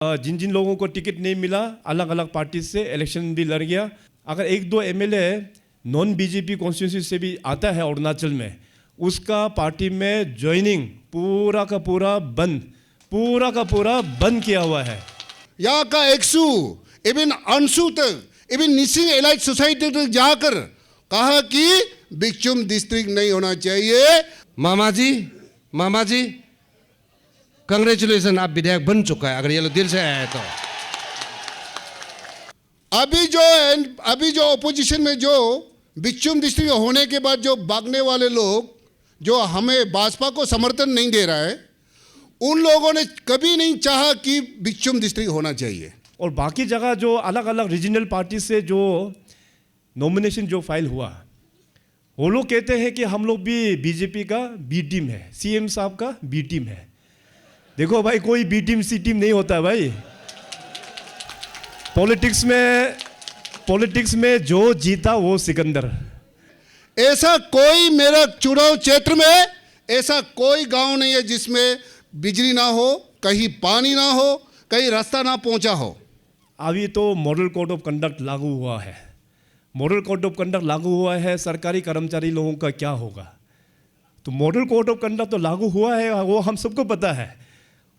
जिन जिन लोगों को टिकट नहीं मिला अलग अलग पार्टी से इलेक्शन भी लड़ गया। अगर एक दो एमएलए नॉन बीजेपी कॉन्स्टिट्यूंसी से भी आता है अरुणाचल में, उसका पार्टी में ज्वाइनिंग पूरा का पूरा बंद किया हुआ है। यहाँ का एक्सू इवन अंशु तक इवन निसिंग एलाइट सोसाइटी तक जाकर कहा कि बिकचुम डिस्ट्रिक्ट नहीं होना चाहिए। मामा जी कांग्रेचुलेसन, आप विधायक बन चुका है अगर ये लोग दिल से आया है तो। अभी जो ओपोजिशन में जो बिकचुम डिस्ट्रिक्ट होने के बाद जो भागने वाले लोग जो हमें भाजपा को समर्थन नहीं दे रहा है, उन लोगों ने कभी नहीं चाहा कि बिकचुम डिस्ट्रिक्ट होना चाहिए। और बाकी जगह जो अलग अलग रीजनल पार्टी से जो नॉमिनेशन जो फाइल हुआ, वो लोग कहते हैं कि हम लोग भी बीजेपी का बी टीम है, सीएम साहब का बी टीम है। देखो भाई, कोई बी टीम सी टीम नहीं होता भाई। पॉलिटिक्स में जो जीता वो सिकंदर। ऐसा कोई मेरा चुनाव क्षेत्र में ऐसा कोई गांव नहीं है जिसमें बिजली ना हो, कहीं पानी ना हो, कहीं रास्ता ना पहुंचा हो। अभी तो मॉडल कोड ऑफ कंडक्ट लागू हुआ है। मॉडल कोड ऑफ कंडक्ट लागू हुआ है, सरकारी कर्मचारी लोगों का क्या होगा? तो मॉडल कोड ऑफ कंडक्ट तो लागू हुआ है, वो हम सबको पता है।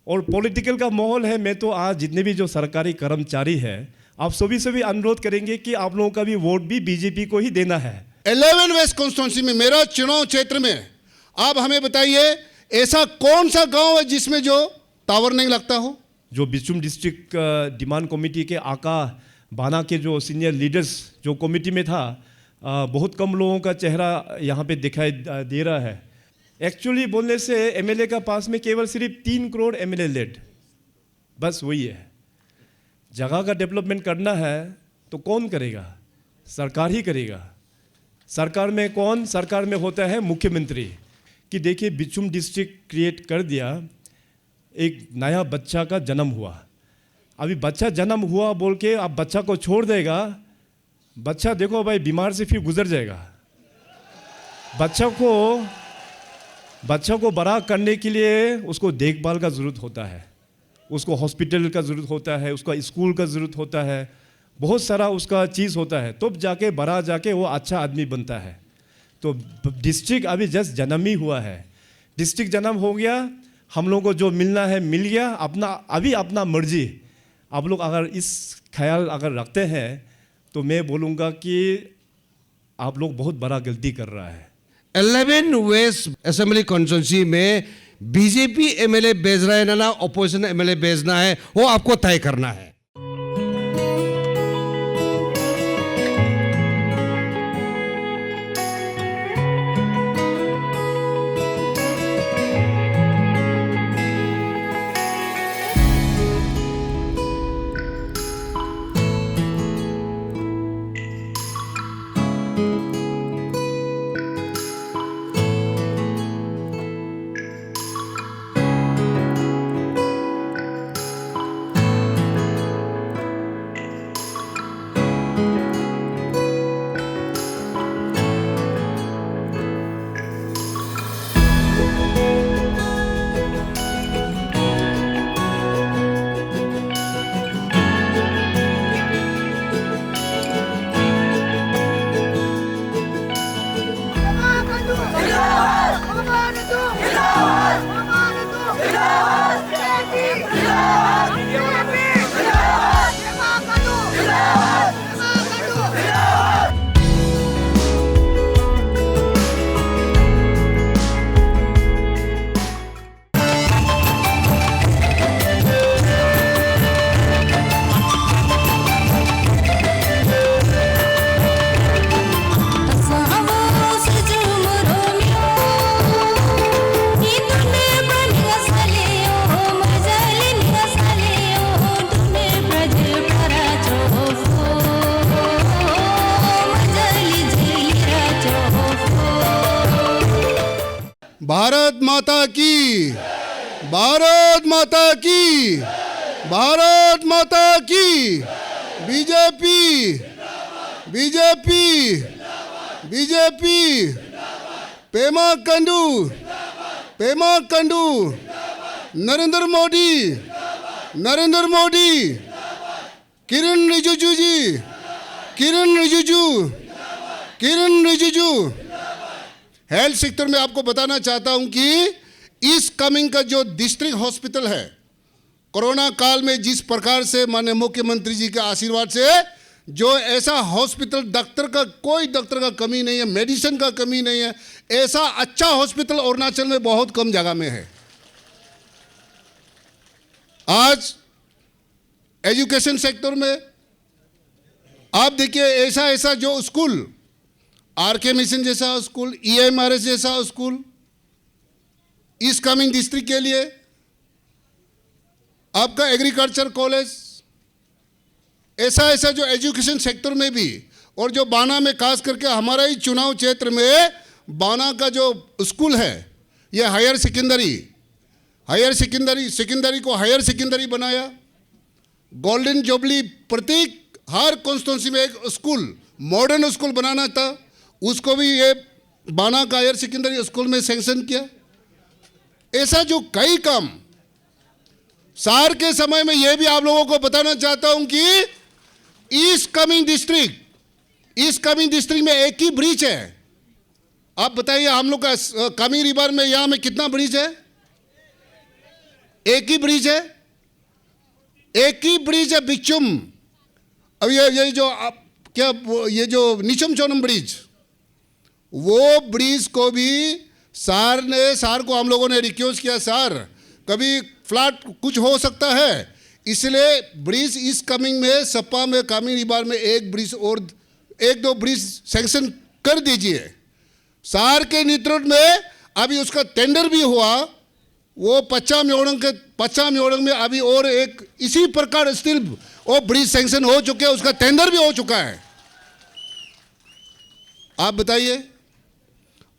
और पॉलिटिकल का माहौल है। मैं तो आज जितने भी जो सरकारी कर्मचारी है, आप सभी अनुरोध करेंगे कि आप लोगों का भी वोट भी बीजेपी को ही देना है। 11 वेस्ट कॉन्स्टिट्यूंसी में मेरा चुनाव क्षेत्र में आप हमें बताइए ऐसा कौन सा गांव है जिसमें जो टावर नहीं लगता हो? जो बिकचुम डिस्ट्रिक्ट डिमांड कमेटी के आका बाना के जो सीनियर लीडर्स जो कमेटी में था, बहुत कम लोगों का चेहरा यहाँ पे दिखाई दे रहा है। एक्चुअली बोलने से एमएलए का पास में केवल सिर्फ 3 करोड़ एमएलए लेड, बस वही है। जगह का डेवलपमेंट करना है तो कौन करेगा? सरकार ही करेगा। सरकार में कौन? सरकार में होता है मुख्यमंत्री। कि देखिए, बिकचुम डिस्ट्रिक्ट क्रिएट कर दिया, एक नया बच्चा का जन्म हुआ। अभी बच्चा जन्म हुआ बोल के आप बच्चा को छोड़ देगा, बच्चा देखो भाई बीमार से फिर गुजर जाएगा। बच्चा को बड़ा करने के लिए उसको देखभाल का ज़रूरत होता है, उसको हॉस्पिटल का ज़रूरत होता है, उसका स्कूल का ज़रूरत होता है, बहुत सारा उसका चीज़ होता है, तब जाके बड़ा जाके वो अच्छा आदमी बनता है। तो डिस्ट्रिक्ट अभी जस्ट जन्म ही हुआ है। डिस्ट्रिक्ट जन्म हो गया, हम लोगों को जो मिलना है मिल गया। अपना मर्जी। आप लोग अगर इस ख्याल अगर रखते हैं तो मैं बोलूँगा कि आप लोग बहुत बड़ा गलती कर रहा है। 11 वेस्ट असेंबली कॉन्स्टिट्यूंसी में बीजेपी एमएलए भेज रहा है ना ऑपोजिशन एमएलए भेजना है, वो आपको तय करना है। भारत माता की, भारत माता की, भारत माता की। BJP, BJP, BJP. Pema Khandu, Pema Khandu. Narendra Modi, Narendra Modi, Kiren Rijiju ji, Kiren Rijiju, Kiren Rijiju. Health sector में आपको बताना चाहता हूं कि इस कमिंग का जो डिस्ट्रिक्ट हॉस्पिटल है, कोरोना काल में जिस प्रकार से माननीय मुख्यमंत्री जी के आशीर्वाद से जो ऐसा हॉस्पिटल, डॉक्टर का कोई डॉक्टर का कमी नहीं है, मेडिसिन का कमी नहीं है, ऐसा अच्छा हॉस्पिटल अरुणाचल में बहुत कम जगह में है। आज एजुकेशन सेक्टर में आप देखिए, ऐसा ऐसा जो स्कूल, आरके मिशन जैसा स्कूल, EMRS जैसा स्कूल इस कमिंग डिस्ट्रिक्ट के लिए, आपका एग्रीकल्चर कॉलेज, ऐसा ऐसा जो एजुकेशन सेक्टर में भी, और जो बाना में खास करके हमारा ही चुनाव क्षेत्र में बाना का जो स्कूल है, ये हायर सेकेंडरी को हायर सेकेंडरी बनाया। गोल्डन जुबली प्रत्येक हर कॉन्स्टिट्यूंसी में एक स्कूल, मॉडर्न स्कूल बनाना था, उसको भी ये बाना का हायर सेकेंडरी स्कूल में सैंक्शन किया। ऐसा जो कई काम सार के समय में, ये भी आप लोगों को बताना चाहता हूं कि इस कमिंग डिस्ट्रिक्ट में एक ही ब्रिज है। आप बताइए, हम लोग का कामी रिवर में यहां में कितना ब्रिज है? एक ही ब्रिज है, एक ही ब्रिज है, बिचुम। अब ये जो आप क्या, ये जो नीचम चौनम ब्रिज, वो ब्रिज को भी सार को हम लोगों ने रिक्वेस्ट किया, सार कभी फ्लड कुछ हो सकता है, इसलिए ब्रिज इस कमिंग में सपा में कामी रिवर में एक ब्रिज और एक दो ब्रिज सैंक्शन कर दीजिए। सार के नेतृत्व में अभी उसका टेंडर भी हुआ, वो पच्चा म्योड़ंग में अभी और एक इसी प्रकार स्टिल वो ब्रिज सैंक्शन हो चुके हैं, उसका टेंडर भी हो चुका है। आप बताइए,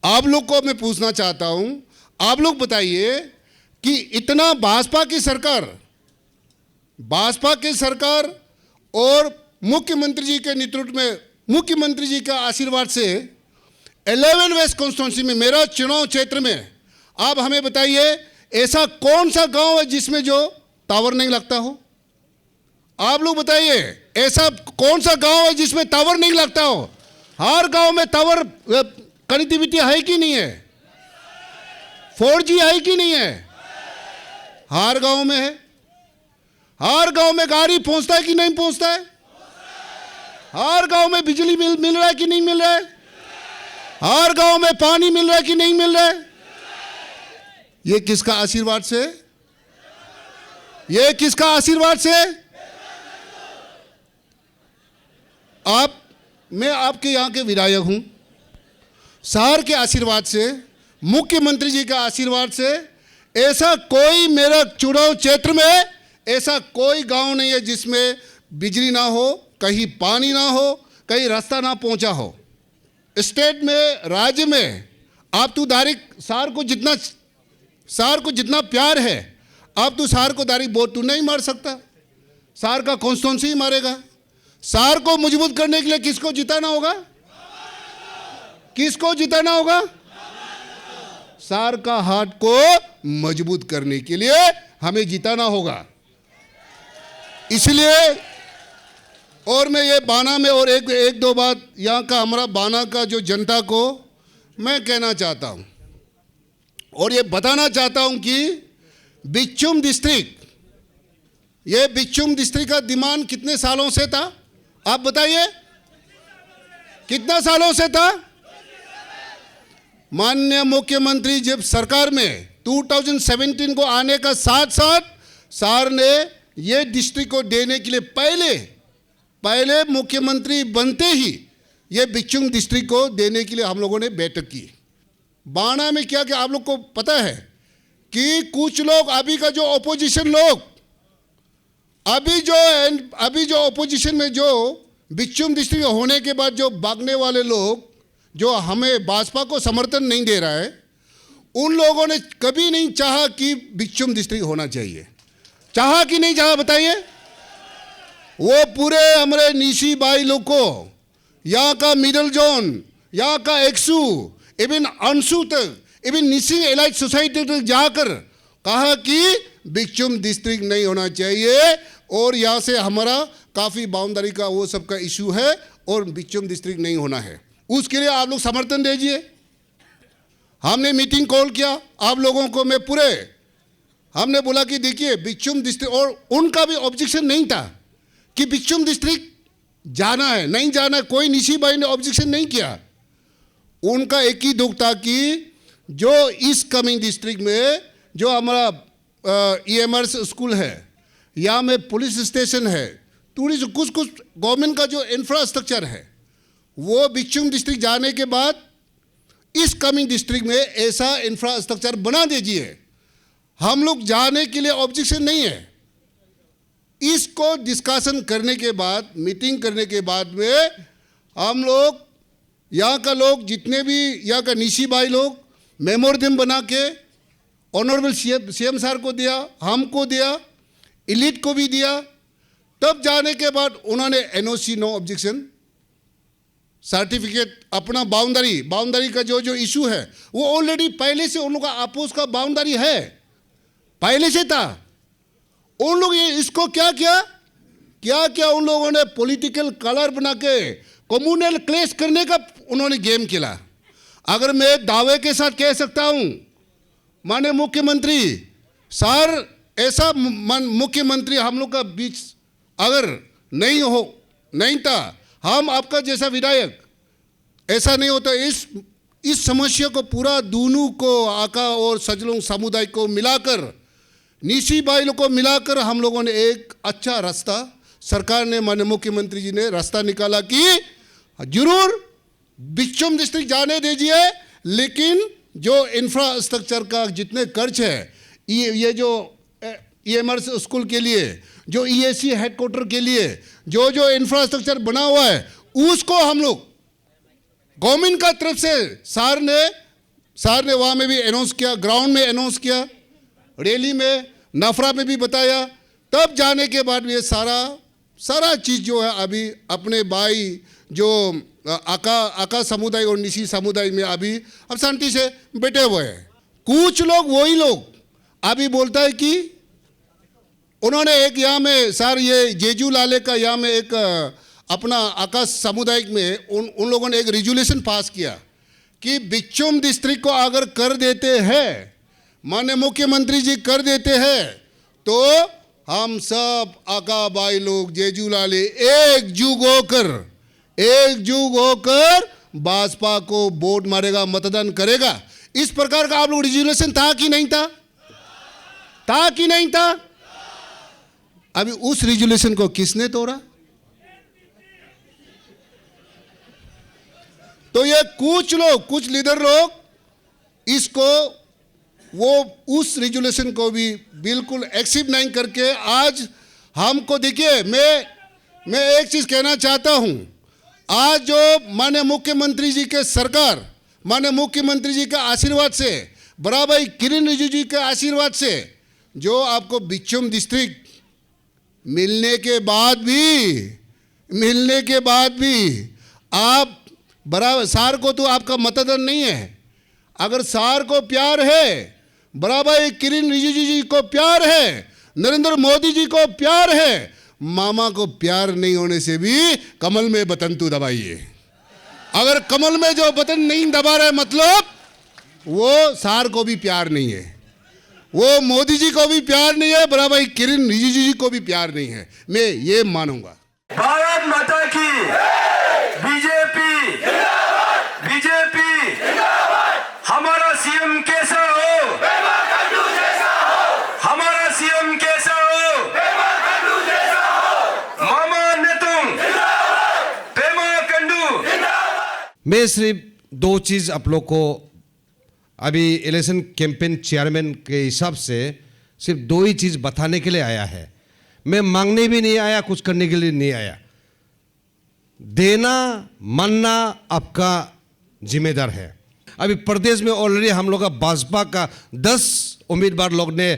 आप लोग को मैं पूछना चाहता हूं, आप लोग बताइए कि इतना भाजपा की सरकार और मुख्यमंत्री जी के नेतृत्व में, मुख्यमंत्री जी का आशीर्वाद से 11 वेस्ट कॉन्स्टिट्यूंसी में, मेरा चुनाव क्षेत्र में, आप हमें बताइए ऐसा कौन सा गांव है जिसमें जो टावर नहीं लगता हो? आप लोग बताइए, ऐसा कौन सा गांव है जिसमें टावर नहीं लगता हो? हर गांव में टावर कनेक्टिविटी है कि नहीं है? 4G है कि नहीं है? हर गांव में है। हर गांव में गाड़ी पहुंचता है कि नहीं पहुंचता है? हर गांव में बिजली मिल रहा है कि नहीं मिल रहा है? हर गांव में पानी मिल रहा है कि नहीं मिल रहा है? ये किसका आशीर्वाद से? ये किसका आशीर्वाद से? मैं आपके यहां के विधायक हूं। शहर के आशीर्वाद से, मुख्यमंत्री जी के आशीर्वाद से, ऐसा कोई मेरा चुनाव क्षेत्र में ऐसा कोई गांव नहीं है जिसमें बिजली ना हो, कहीं पानी ना हो, कहीं रास्ता ना पहुंचा हो। स्टेट में, राज्य में, आप तो डायरेक्ट सार को जितना प्यार है, आप तो सार को डायरेक्ट वोट तो नहीं मार सकता, सार का कॉन्स्टिट्यूंसी ही मारेगा। सार को मजबूत करने के लिए किसको जिताना होगा? किसको जिताना होगा? सार का हाथ को मजबूत करने के लिए हमें जिताना होगा। इसलिए, और मैं ये बाना में और एक दो बात यहाँ का, हमारा बाना का जो जनता को मैं कहना चाहता हूँ और ये बताना चाहता हूँ कि बिचुम डिस्ट्रिक्ट, ये बिचुम डिस्ट्रिक्ट का डिमांड कितने सालों से था? आप बताइए, कितना सालों से था? माननीय मुख्यमंत्री जब सरकार में 2017 को आने का साथ साथ सार ने ये डिस्ट्रिक्ट को देने के लिए पहले मुख्यमंत्री बनते ही ये बिचुंग डिस्ट्रिक्ट को देने के लिए हम लोगों ने बैठक की। बाणा में क्या क्या आप लोग को पता है कि कुछ लोग, अभी का जो ऑपोजिशन लोग, अभी जो ऑपोजिशन में जो बिचुंग डिस्ट्रिक्ट होने के बाद जो भागने वाले लोग, जो हमें भाजपा को समर्थन नहीं दे रहा है, उन लोगों ने कभी नहीं चाहा कि बिचुम डिस्ट्रिक्ट होना चाहिए। चाहा कि नहीं चाहा बताइए? वो पूरे हमारे निशी भाई लोग को, यहाँ का मिडल जोन, यहाँ का एक्सू, इवन अंशु तक, इवन निशी एलाइट सोसाइटी तक जाकर कहा कि बिकचुम डिस्ट्रिक्ट नहीं होना चाहिए, और यहाँ से हमारा काफ़ी बाउंड्री का वो सब का इशू है, और बिकचुम डिस्ट्रिक्ट नहीं होना है। उसके लिए आप लोग समर्थन दीजिए। हमने मीटिंग कॉल किया आप लोगों को, मैं पूरे हमने बोला कि देखिए बिकचुम डिस्ट्रिक्ट, और उनका भी ऑब्जेक्शन नहीं था कि बिकचुम डिस्ट्रिक्ट जाना है नहीं जाना है, कोई निशी भाई ने ऑब्जेक्शन नहीं किया। उनका एक ही दुख था कि जो इस कमिंग डिस्ट्रिक्ट में जो हमारा EMRS स्कूल है, यहाँ में पुलिस स्टेशन है, टूरिज्म, कुछ गवर्नमेंट का जो इंफ्रास्ट्रक्चर है, वो बिकचुम डिस्ट्रिक्ट जाने के बाद इस कमिंग डिस्ट्रिक्ट में ऐसा इंफ्रास्ट्रक्चर बना दीजिए। हम लोग जाने के लिए ऑब्जेक्शन नहीं है। इसको डिस्कशन करने के बाद, मीटिंग करने के बाद में हम लोग यहाँ का लोग जितने भी यहाँ का निशी भाई लोग मेमोरेंडम बना के ऑनरेबल CM सर को दिया, हमको दिया, इलीट को भी दिया। तब जाने के बाद उन्होंने NOC नो ऑब्जेक्शन सर्टिफिकेट, अपना बाउंड्री का जो इशू है वो ऑलरेडी पहले से उन लोगों का आपोस का बाउंड्री है, पहले से था। उन लोग ये इसको क्या किया उन लोगों ने पॉलिटिकल कलर बना के कम्युनल क्लेश करने का उन्होंने गेम खेला। अगर मैं दावे के साथ कह सकता हूं, माननीय मुख्यमंत्री सर, ऐसा मुख्यमंत्री हम लोग का बीच अगर नहीं था, हम आपका जैसा विधायक ऐसा नहीं होता। इस समस्या को पूरा दोनों को, आका और सजलों समुदाय को मिलाकर, निशी भाई लोग को मिलाकर हम लोगों ने एक अच्छा रास्ता, सरकार ने, माननीय मुख्यमंत्री जी ने रास्ता निकाला कि जरूर बिकचुम डिस्ट्रिक्ट जाने दीजिए, लेकिन जो इंफ्रास्ट्रक्चर का जितने खर्च है, ये जो EMRS स्कूल के लिए, जो EAC हेडक्वार्टर के लिए जो इंफ्रास्ट्रक्चर बना हुआ है, उसको हम लोग गवर्नमेंट का तरफ से सर ने वहाँ में भी अनाउंस किया, ग्राउंड में अनाउंस किया, रैली में, नफरा में भी बताया। तब जाने के बाद ये सारा चीज़ जो है अभी अपने भाई जो आका समुदाय और निशी समुदाय में अभी अब शांति से बैठे हुए हैं। कुछ लोग, वही लोग अभी बोलता है कि उन्होंने एक यहाँ में सर, ये जेजू लाले का यहाँ में एक अपना आका समुदाय में उन लोगों ने एक रेजोल्यूशन पास किया कि बिकचुम डिस्ट्रिक्ट को अगर कर देते हैं, माननीय मुख्यमंत्री जी कर देते हैं, तो हम सब आका भाई लोग जेजू लाले एकजुट होकर भाजपा को वोट मारेगा, मतदान करेगा। इस प्रकार का आप लोग रेजोल्यूशन था कि नहीं था? था कि नहीं था? अभी उस रेजोल्यूशन को किसने तोड़ा? तो ये कुछ लीडर लोग इसको, वो उस रेजोल्यूशन को भी बिल्कुल एक्सेप्ट नहीं करके आज हमको, देखिए मैं एक चीज कहना चाहता हूं। आज जो माननीय मुख्यमंत्री जी के सरकार, माननीय मुख्यमंत्री जी के आशीर्वाद से, बराबर किरण रिजिजू जी के आशीर्वाद से, जो आपको बिकचुम डिस्ट्रिक्ट मिलने के बाद भी आप बराबर, सार को तो आपका मतदान नहीं है। अगर सार को प्यार है, बराबर किरण रिजिजू जी को प्यार है, नरेंद्र मोदी जी को प्यार है, मामा को प्यार नहीं होने से भी कमल में बटन तो दबाइए। अगर कमल में जो बटन नहीं दबा रहे, मतलब वो सार को भी प्यार नहीं है, वो मोदी जी को भी प्यार नहीं है, बराबर किरण रिजिजू जी को भी प्यार नहीं है। मैं ये मानूंगा। भारत माता की, बीजेपी, हमारा सीएम कैसा हो, हमारा सीएम कैसा हो, मामा नेतुंग, पेमा कंडू। मैं सिर्फ दो चीज आप लोग को अभी इलेक्शन कैंपेन चेयरमैन के हिसाब से सिर्फ दो ही चीज बताने के लिए आया है। मैं मांगने भी नहीं आया, कुछ करने के लिए नहीं आया। देना मानना आपका जिम्मेदार है। अभी प्रदेश में ऑलरेडी हम लोग का भाजपा का 10 उम्मीदवार लोग ने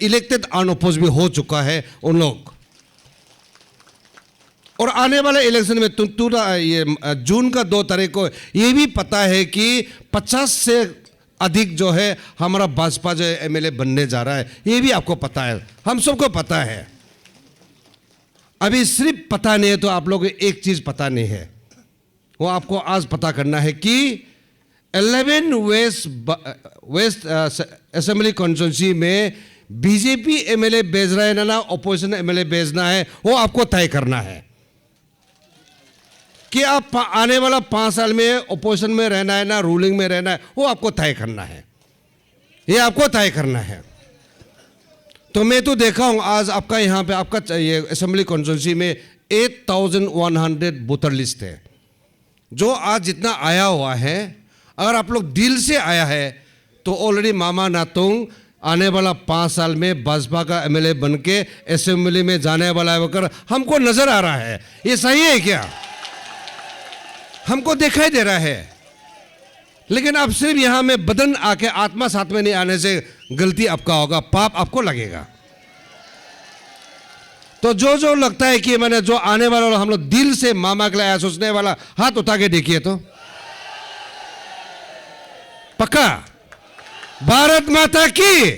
इलेक्टेड अनअपोज भी हो चुका है उन लोग। और आने वाले इलेक्शन में ये जून का 2 तारीख को ये भी पता है कि 50 से अधिक जो है हमारा भाजपा जो एमएलए बनने जा रहा है, ये भी आपको पता है, हम सबको पता है। अभी सिर्फ पता नहीं है तो आप लोगों को एक चीज पता नहीं है, वो आपको आज पता करना है कि 11 वेस्ट असेंबली कॉन्स्टिट्यूंसी में बीजेपी एमएलए भेज रहा है ना ऑपोजिशन एमएलए भेजना है, वो आपको तय करना है कि आप आने वाला 5 साल में ऑपोजिशन में रहना है ना रूलिंग में रहना है, वो आपको तय करना है, ये आपको तय करना है। तो मैं तो देखा हूं आज आपका यहाँ पे आपका ये असेंबली कॉन्स्टिट्यूंसी में 8100 वोटर लिस्ट है, जो आज जितना आया हुआ है, अगर आप लोग दिल से आया है तो ऑलरेडी मामा नातुंग आने वाला 5 साल में भाजपा का एमएलए बन के असेंबली में जाने वाला है, हमको नजर आ रहा है। ये सही है क्या? हमको दिखाई दे रहा है। लेकिन अब सिर्फ यहां में बदन आके आत्मा साथ में नहीं आने से गलती आपका होगा, पाप आपको लगेगा। तो जो जो लगता है कि मैंने जो आने वाला हम लोग दिल से मामा के लिए सोचने वाला, हाथ उठा के देखिए तो पक्का। भारत माता की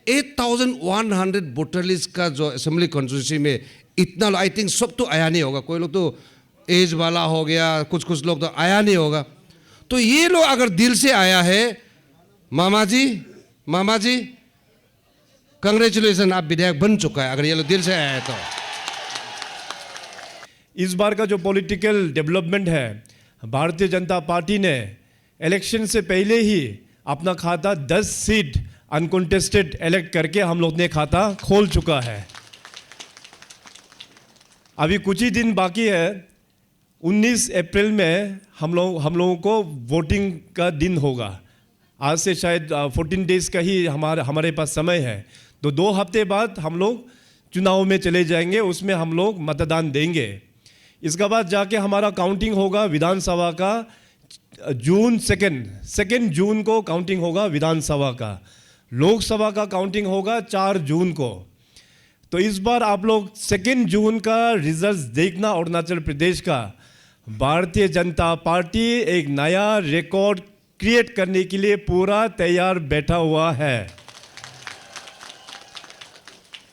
8100 वोटर लिस्ट का जो असेंबली कॉन्स्टिट्यूंसी में इतना, आई थिंक सब तो आया नहीं होगा, कोई लोग तो एज वाला हो गया, कुछ लोग तो आया नहीं होगा। तो ये लोग अगर दिल से आया है, मामा जी कांग्रेचुलेशन, आप विधायक बन चुका है, अगर ये लोग दिल से आया है तो। इस बार का जो पॉलिटिकल डेवलपमेंट है, भारतीय जनता पार्टी ने इलेक्शन से पहले ही अपना खाता 10 सीट अनकॉन्टेस्टेड इलेक्ट करके हम लोग ने खाता खोल चुका है। अभी कुछ ही दिन बाकी है, 19 अप्रैल में हम लोगों को वोटिंग का दिन होगा। आज से शायद 14 डेज का ही हमारे पास समय है। तो 2 हफ्ते बाद हम लोग चुनाव में चले जाएंगे, उसमें हम लोग मतदान देंगे। इसके बाद जाके हमारा काउंटिंग होगा विधानसभा का जून 2 जून को काउंटिंग होगा विधानसभा का। लोकसभा का काउंटिंग होगा 4 जून को। तो इस बार आप लोग 2 जून का रिजल्ट देखना अरुणाचल प्रदेश का। भारतीय जनता पार्टी एक नया रिकॉर्ड क्रिएट करने के लिए पूरा तैयार बैठा हुआ है।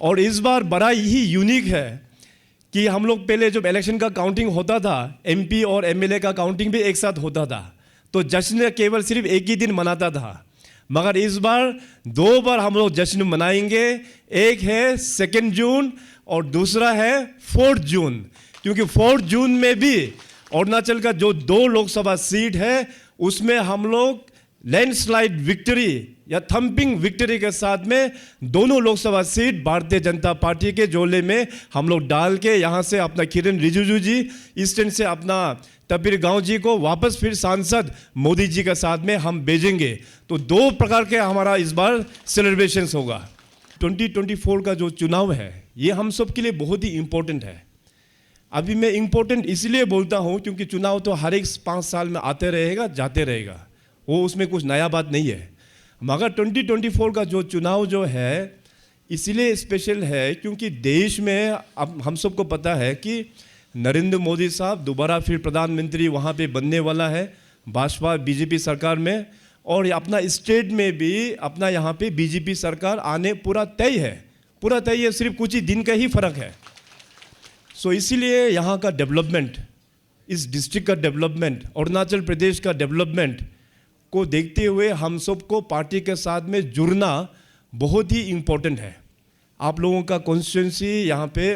और इस बार बड़ा ही यूनिक है कि हम लोग पहले जब इलेक्शन का काउंटिंग होता था, एमपी और एमएलए का काउंटिंग भी एक साथ होता था, तो जश्न केवल सिर्फ एक ही दिन मनाता था। मगर इस बार 2 बार हम लोग जश्न मनाएंगे। एक है 2 जून और दूसरा है 4 जून, क्योंकि 4 जून में भी अरुणाचल का जो 2 लोकसभा सीट है उसमें हम लोग लैंडस्लाइड विक्ट्री या थम्पिंग विक्ट्री के साथ में दोनों लोकसभा सीट भारतीय जनता पार्टी के झोले में हम लोग डाल के यहाँ से अपना किरण रिजिजू जी, ईस्टर्न से अपना तबीर गांव जी को वापस फिर सांसद मोदी जी के साथ में हम भेजेंगे। तो 2 प्रकार के हमारा इस बार सेलिब्रेशंस होगा। 2024 का जो चुनाव है ये हम सब के लिए बहुत ही इम्पोर्टेंट है। अभी मैं इम्पोर्टेंट इसलिए बोलता हूँ क्योंकि चुनाव तो हर एक 5 साल में आते रहेगा जाते रहेगा, वो उसमें कुछ नया बात नहीं है। मगर 2024 का जो चुनाव जो है इसलिए स्पेशल है क्योंकि देश में अब हम सबको पता है कि नरेंद्र मोदी साहब दोबारा फिर प्रधानमंत्री वहाँ पे बनने वाला है भाजपा बीजेपी सरकार में, और अपना स्टेट में भी अपना यहाँ पे बीजेपी सरकार आने पूरा तय है, सिर्फ कुछ ही दिन का ही फर्क है। सो इसीलिए यहाँ का डेवलपमेंट, इस डिस्ट्रिक्ट का डेवलपमेंट, अरुणाचल प्रदेश का डेवलपमेंट को देखते हुए हम सबको पार्टी के साथ में जुड़ना बहुत ही इम्पोर्टेंट है। आप लोगों का कॉन्स्टिट्यूंसी यहाँ पे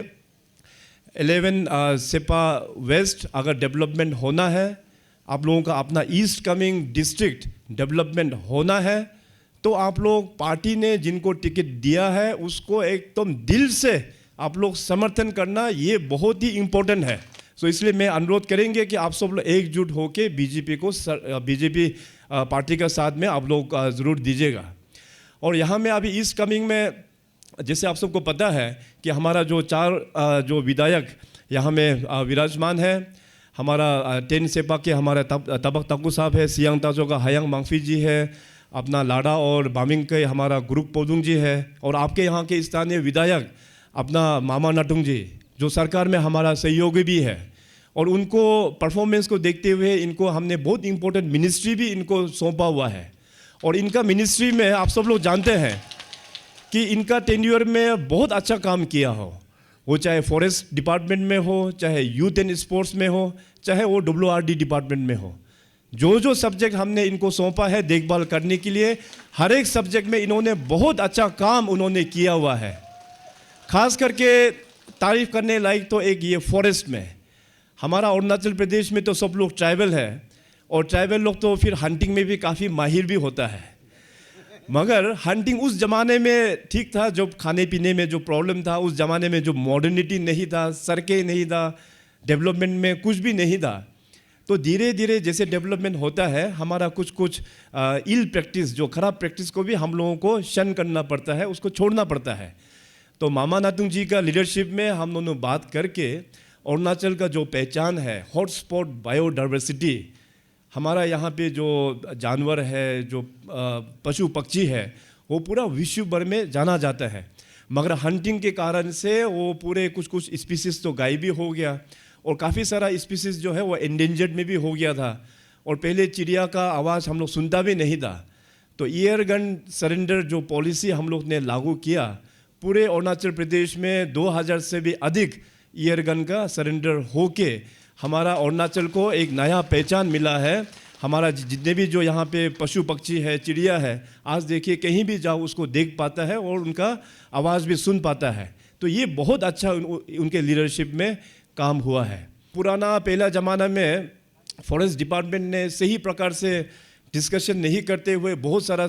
11 सेपा वेस्ट अगर डेवलपमेंट होना है, आप लोगों का अपना ईस्ट कमिंग डिस्ट्रिक्ट डेवलपमेंट होना है, तो आप लोग पार्टी ने जिनको टिकट दिया है उसको एकदम दिल से आप लोग समर्थन करना, ये बहुत ही इम्पोर्टेंट है। सो इसलिए मैं अनुरोध करेंगे कि आप सब लोग एकजुट होकर बीजेपी पार्टी के साथ में आप लोग ज़रूर दीजिएगा। और यहाँ में अभी ईस्ट कमिंग में जैसे आप सबको पता है कि हमारा जो 4 जो विधायक यहाँ में विराजमान है, हमारा 10 सेपा के हमारा तबक तकू साहब है, सियांग ताजो का हयांग मांगफी जी है, अपना लाडा और बामिंग के हमारा ग्रुप पोदुंग जी है, और आपके यहाँ के स्थानीय विधायक अपना मामा नाटुंग जी जो सरकार में हमारा सहयोगी भी है। और उनको परफॉर्मेंस को देखते हुए इनको हमने बहुत इंपॉर्टेंट मिनिस्ट्री भी इनको सौंपा हुआ है। और इनका मिनिस्ट्री में आप सब लोग जानते हैं कि इनका टेन्योर में बहुत अच्छा काम किया हो, वो चाहे फॉरेस्ट डिपार्टमेंट में हो, चाहे यूथ एंड स्पोर्ट्स में हो, चाहे वो WRD डिपार्टमेंट में हो। जो सब्जेक्ट हमने इनको सौंपा है देखभाल करने के लिए, हर एक सब्जेक्ट में इन्होंने बहुत अच्छा काम उन्होंने किया हुआ है। खास करके तारीफ करने लायक तो एक ये फॉरेस्ट में, हमारा अरुणाचल प्रदेश में तो सब लोग ट्राइबल है, और ट्राइबल लोग तो फिर हंटिंग में भी काफ़ी माहिर भी होता है। मगर हंटिंग उस ज़माने में ठीक था जब खाने पीने में जो प्रॉब्लम था, उस ज़माने में जो मॉडर्निटी नहीं था, सड़कें नहीं था, डेवलपमेंट में कुछ भी नहीं था। तो धीरे धीरे जैसे डेवलपमेंट होता है, हमारा कुछ इल प्रैक्टिस, जो खराब प्रैक्टिस को भी हम लोगों को शन करना पड़ता है, उसको छोड़ना पड़ता है। तो मामा नातुंग जी का लीडरशिप में हम दोनों बात करके अरुणाचल का जो पहचान है, हॉटस्पॉट बायोडाइवर्सिटी, हमारा यहाँ पे जो जानवर है, जो पशु पक्षी है, वो पूरा विश्व भर में जाना जाता है। मगर हंटिंग के कारण से वो पूरे कुछ स्पीसीज तो गायब भी हो गया, और काफ़ी सारा स्पीसीज जो है वो एंडेंजर्ड में भी हो गया था। और पहले चिड़िया का आवाज़ हम लोग सुनता भी नहीं था। तो ईयर गन सरेंडर जो पॉलिसी हम लोग ने लागू किया, पूरे अरुणाचल प्रदेश में 2000 से भी अधिक ईयर गन का सरेंडर होके हमारा अरुणाचल को एक नया पहचान मिला है। हमारा जितने भी जो यहाँ पे पशु पक्षी है, चिड़िया है, आज देखिए कहीं भी जाओ उसको देख पाता है और उनका आवाज़ भी सुन पाता है। तो ये बहुत अच्छा उनके लीडरशिप में काम हुआ है। पुराना पहला ज़माना में फॉरेस्ट डिपार्टमेंट ने सही प्रकार से डिस्कशन नहीं करते हुए बहुत सारा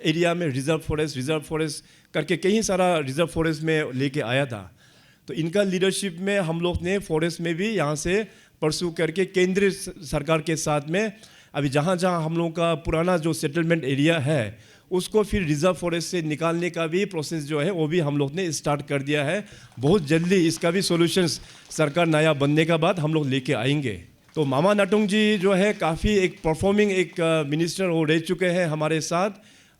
एरिया में रिजर्व फॉरेस्ट करके कई सारा रिजर्व फॉरेस्ट में लेके आया था। तो इनका लीडरशिप में हम लोग ने फॉरेस्ट में भी यहाँ से परसू करके केंद्रीय सरकार के साथ में अभी जहाँ जहाँ हम लोगों का पुराना जो सेटलमेंट एरिया है उसको फिर रिजर्व फॉरेस्ट से निकालने का भी प्रोसेस जो है वो भी हम लोग ने स्टार्ट कर दिया है। बहुत जल्दी इसका भी सॉल्यूशंस सरकार नया बनने का बाद हम लोग लेके आएंगे। तो मामा नातुंग जी जो है काफ़ी एक परफॉर्मिंग एक मिनिस्टर वो रह चुके हैं हमारे साथ।